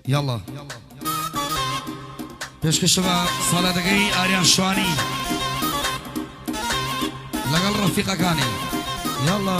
يلا پێشکەشەوە ساڵەتەکەی ئاریان شوانی لەگەڵ ڕەفیقەکانی يلا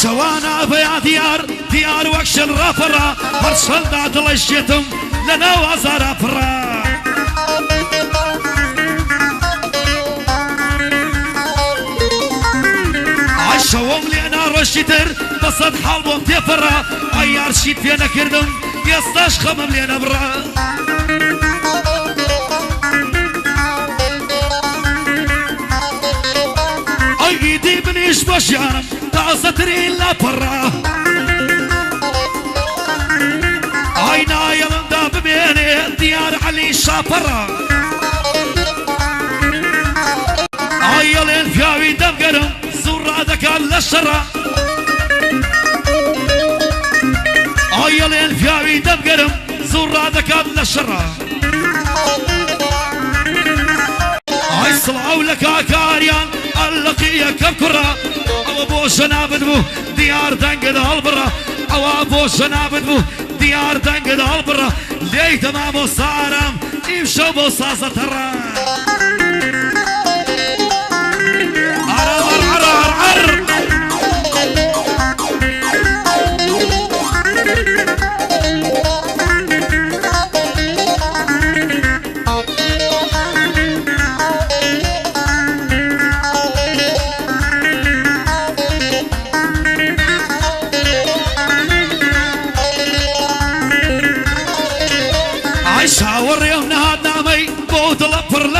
شوانا بيا ديار وكشل رافرا هرشل داد لشيتم لنا وزارة فرا عشوهم لي انا رشيتر بصد حالبهم تفرا ايار شيت فينا كردم يستاش خمم لي انا برا ايدي بنيش بشيانم تعصتري لا برا عينا يلندا بميني ديار علي شابرا عيلين فياوي دم قرم زورا دكال للشرا عيلين فياوي دم قرم زورا دكال للشرا عي صلعوا لك عكاريان اللقية كبكرة او ابو شنابد بو ديار دنقد هالبرا او ابو شنابد بو ديار دنقد هالبرا ليه تمام صارم يمشوا بصاصة ترى عر عر عر عر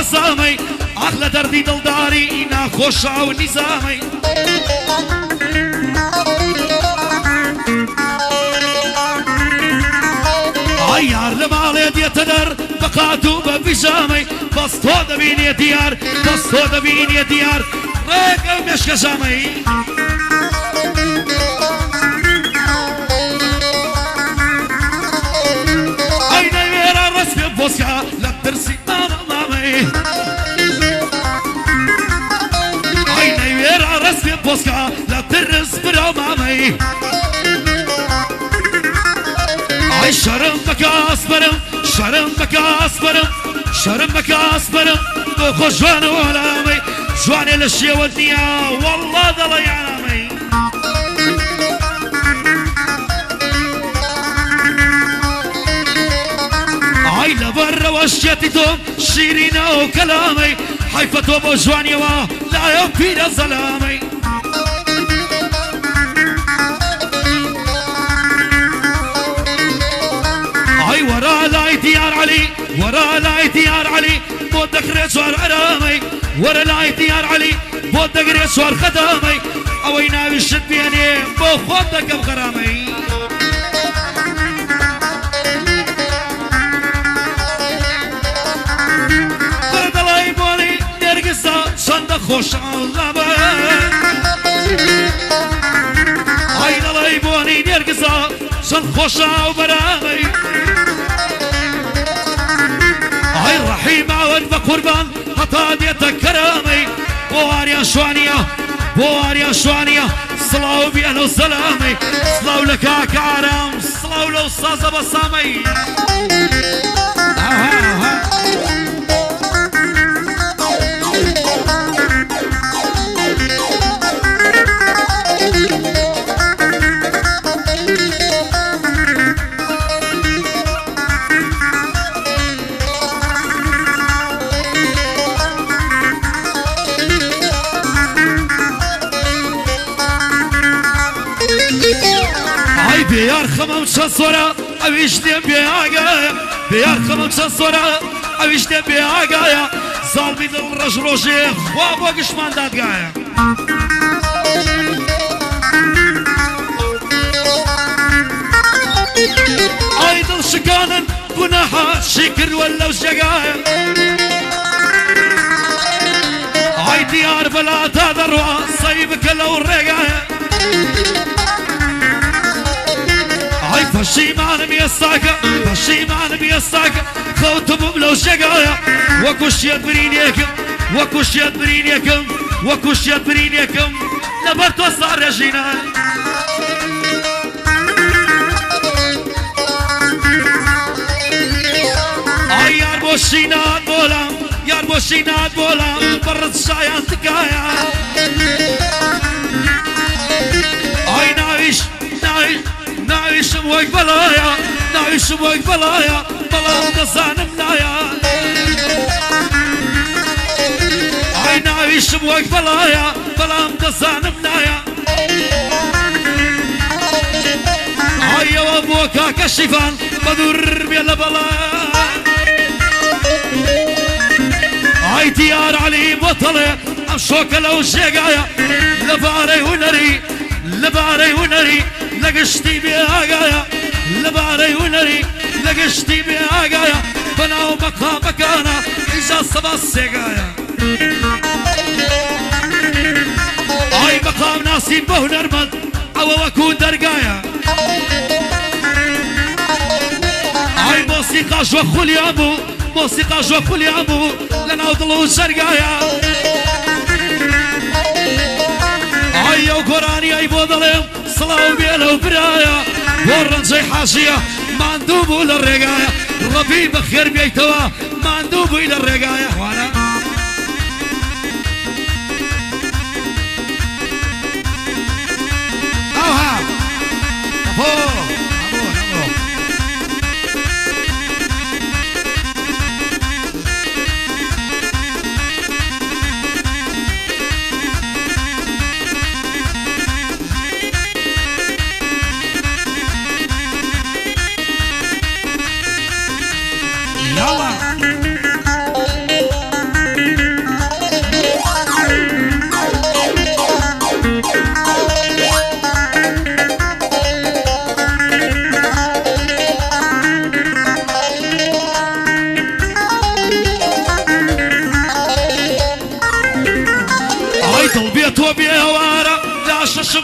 لسامي أغلى دردي دلداري إنا خوشا ونظامي عيار لمالي ديتدر بقاتو ببجامي بس تو دبين يا ديار بس تو دبين يا ديار ريق مشك جامي أين يرى رسم بوسكا لا ترسي عيني ويرا رسمي بوسكا لا ترس برامامي عي شرم بكا أصبرم شرم بكا أصبرم شرم بكا أصبرم دوخو جوان ولامي جواني للشي والدنيا والله ضلي علامي عي لبرا وشيتتهم شيرينا وكلامي حيفتو بجواني لا يبيد الظلامي عي ورا لا ديار علي ورا لا ديار علي بودك ريسوار ارامي ورا لا ديار علي بودك ريسوار خدامي اوينا بشد بيني بو خودك بغرامي صندق خوش علامه عين الله يبوني نرقصه صندق خوش وبرامي عين رحيمة ودفع قربان حتى ديتك كرامي بواريا شوانية بواريا شوانية صلاو بيانو سلامي صلاو لك عكارم صلاو لو صازة بصامي بيار خمم شصورة أويش دي بياقايا بيار خمم شصورة أويش دي بياقايا ظالمي دل رج روجي خواب وقشمان دادقايا اي دل شكانا قناها شكر ولا وشقايا هاي ديار بلا تذروا صيبك لو الرقايا هاي فشيمان بيستاكا فشيمان بيستاكا خوتم بلو شقايا وكوش يدبرينيكم وكوش يدبرينيكم وكوش يدبرينيكم لبرتو صار رجينا هاي يار بوشينات بولا يار بوشينات بولا برد شايان تكايا هاي نايش نايش نايش موك بلايا نايش موك بلايا بلا مدزان منايا هاي نايش موك بلايا بلا مدزان منايا هاي وابوكا كشفان بدور بيلا بلايا هاي ديار علي بطلة أمشوك لو شقايا لباري ونري لباري ونري لقشتي بيهاقايا لباري ونري لقشتي بيهاقايا بناو مقامك أنا إذا صبا السقايا هاي مقام ناسين به نرمد أو وكون درقايا هاي موسيقى جوخول يا أبو موسيقى جوخول يا أبو لنا وضلو الشرقايا هاي وقراني أي بوضلهم صلاو بيلو برايا ورنجي حاشية ماندوبو للرقايا ربي بخير بيتوا ماندوبو إلى الرقايا وانا اوها فوق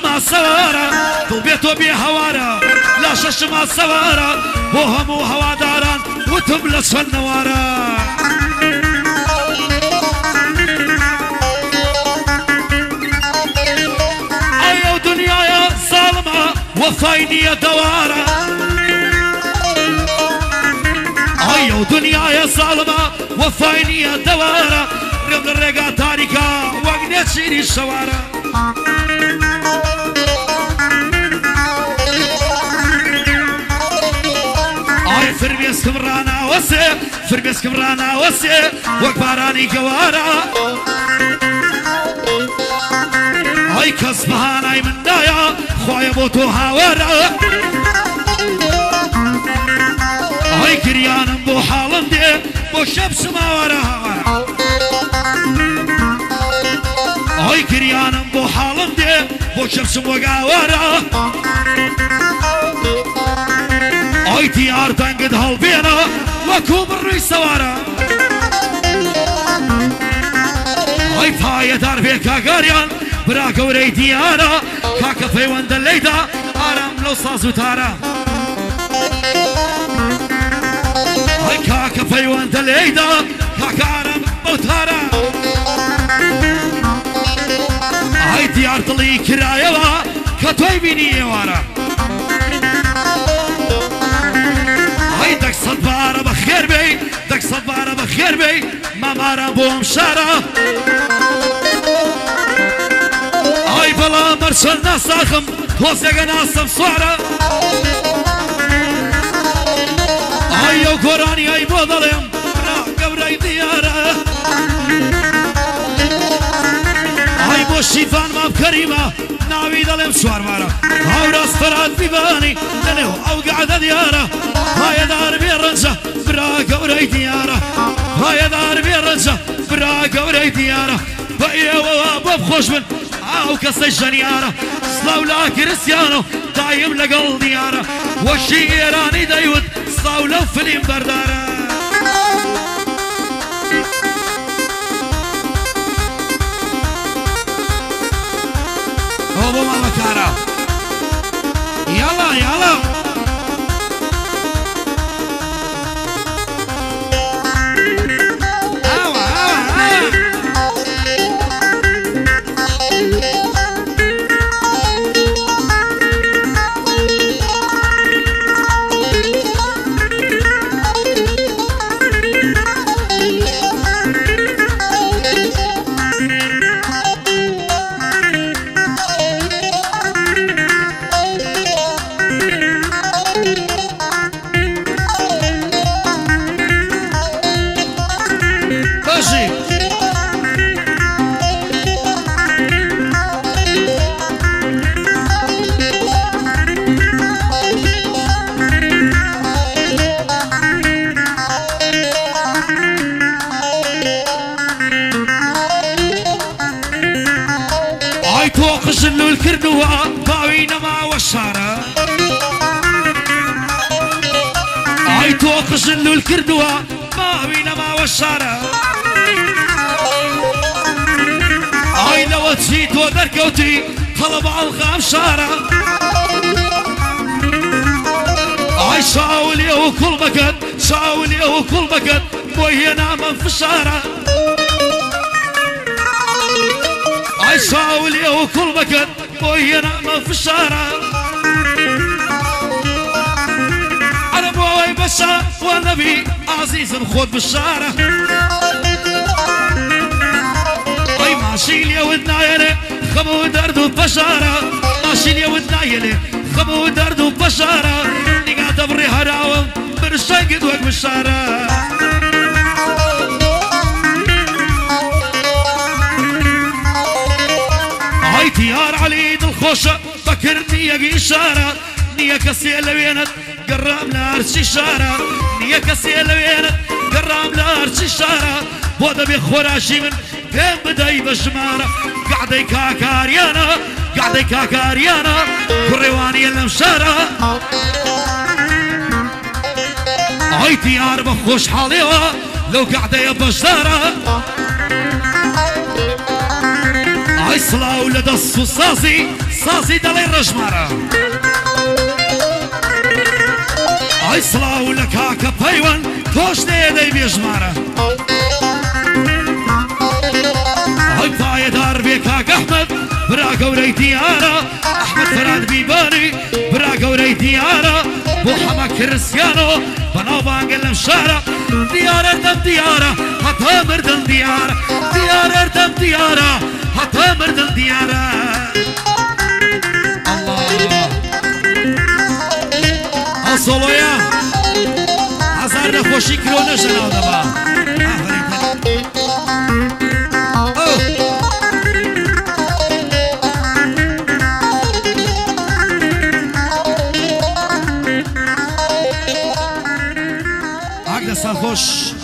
ما سوارا طلبيت وبي هوارا لا شش ما سوارا وهم وهوا داران وتبلس فالنوارا ايو دنيا يا ظالمة وفايني يا دوارا ايو دنيا يا ظالمة وفايني يا دوارا رمل الرقا تاريكا وقنيت شيري الشوارا فرميس كبرانا وسي فرميس كبرانا وسي وكباراني كوارا هاي كسبهاناي من دايا خويا بوتو هاورا هاي كريان بو حالم دي بو شبس ما ورا هاورا هاي كريان بو حالم دي بو شبس مقاورا هاي ديار تنقد هالبينا وكوب الرئيس سوارا هاي فاية دار بيكا قاريان براك وري ديارا كاكا في وند الليدا آرام لو صازو تارا هاي كاكا في وند الليدا كاكا آرام لو تارا هاي ديار طلي كرايوا كتوي بيني وارا دك صدبارة بخير بي دك صدبارة بخير بي ما مارا بوم شارع هاي بلا مرسل ناس اخم توزيق ناسم صورة هاي يو قراني هاي بوضلهم را قبري ديارة هاي بو شيفان ما بكريمة ناوي دلم سوار مارا هاو راس فراد بيباني دلو او قعدة ديارة هاي دار بيرنزة براك وري ديارة هاي دار بيرنزة براك وري ديارة بقيا وابو خوش من او كسي جنيارة سلاو لا كريستيانو دايم لقل ديارة وشي ايراني دايود أصلا ولو فيلم بردارة هو ما مكارا يلا يلا خشلو الكردوا باوينا ما وشارة عيتو خشلو الكردوا باوينا ما وشارة عي لو تسيت ودركوتي طلب على الغام شارة عي شاولي وكل مكان شاولي وكل مكان بوينا من في الشارع عيساولي وكل مكان بوينا ما في الشارع أنا بوي بشا والنبي عزيز خود بالشارع أي ماشي لي ودنايلي خمو دردو بشارة ماشي لي ودنايلي خمو دردو بشارة نقاط بري هراوم برشاقد وق بالشارع تيار علي الخوشة فكرني يا إشارة نيا كسي لوينت قرام لارش إشارة نيا كسي لوينت قرام لارش إشارة بودا بخوراشي من كم بداي بشمارة قاعدة كاكاريانا قاعدة كاكاريانا كرواني المشارة هاي تيار بخوش حاليها لو قاعدة يا بشارة هاي صلاة ولد الصاصي صاصي دلي الرجمارة هاي صلاة ولك هاكا بيوان كوش دي بيجمارة هاي طاية دار بيك هاك أحمد براك وري ديارة أحمد فراد بيباني براك وري ديارة بوحما كريستيانو بنو بانقل مشارة ديارة دم ديارة حتى مردن ديارة ديارة دم ديارة حتى مردن ديارة الله أصولو يا عزار نخوشي كرونش دناو دبا عقد سالخوش